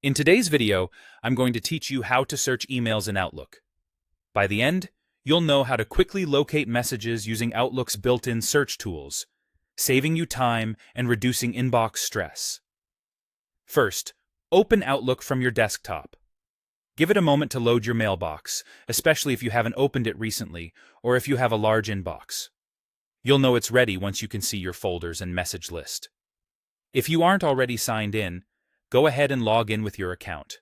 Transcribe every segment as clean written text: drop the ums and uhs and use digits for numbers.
In today's video, I'm going to teach you how to search emails in Outlook. By the end, you'll know how to quickly locate messages using Outlook's built-in search tools, saving you time and reducing inbox stress. First, open Outlook from your desktop. Give it a moment to load your mailbox, especially if you haven't opened it recently or if you have a large inbox. You'll know it's ready once you can see your folders and message list. If you aren't already signed in, go ahead and log in with your account.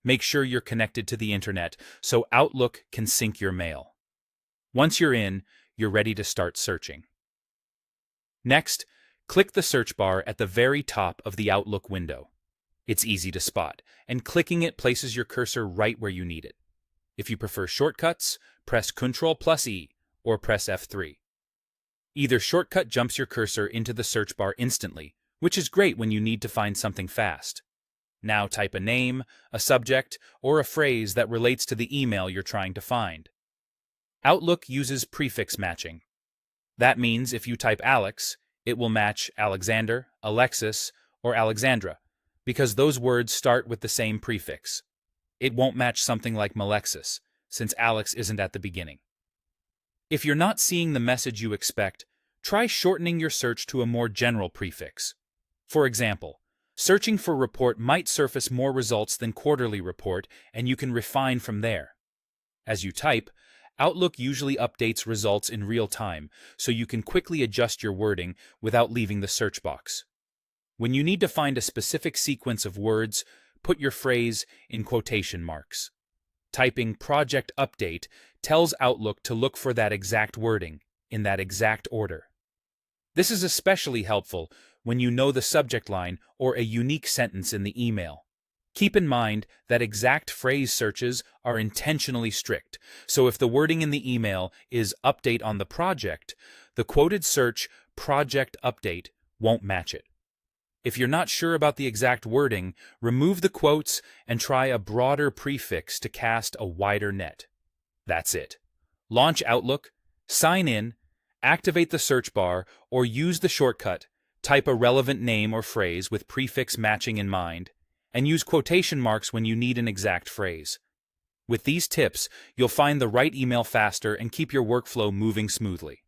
Make sure you're connected to the internet so Outlook can sync your mail. Once you're in, you're ready to start searching. Next, click the search bar at the very top of the Outlook window. It's easy to spot, and clicking it places your cursor right where you need it. If you prefer shortcuts, press Ctrl+E or press F3. Either shortcut jumps your cursor into the search bar instantly, which is great when you need to find something fast. Now type a name, a subject, or a phrase that relates to the email you're trying to find. Outlook uses prefix matching. That means if you type Alex, it will match Alexander, Alexis, or Alexandra, because those words start with the same prefix. It won't match something like Malexis, since Alex isn't at the beginning. If you're not seeing the message you expect, try shortening your search to a more general prefix. For example, searching for report might surface more results than quarterly report, and you can refine from there. As you type, Outlook usually updates results in real time, so you can quickly adjust your wording without leaving the search box. When you need to find a specific sequence of words, put your phrase in quotation marks. Typing Project Update tells Outlook to look for that exact wording, in that exact order. This is especially helpful when you know the subject line or a unique sentence in the email. Keep in mind that exact phrase searches are intentionally strict, so if the wording in the email is Update on the project, the quoted search Project Update won't match it. If you're not sure about the exact wording, remove the quotes and try a broader prefix to cast a wider net. That's it. Launch Outlook, sign in, activate the search bar, or use the shortcut, type a relevant name or phrase with prefix matching in mind, and use quotation marks when you need an exact phrase. With these tips, you'll find the right email faster and keep your workflow moving smoothly.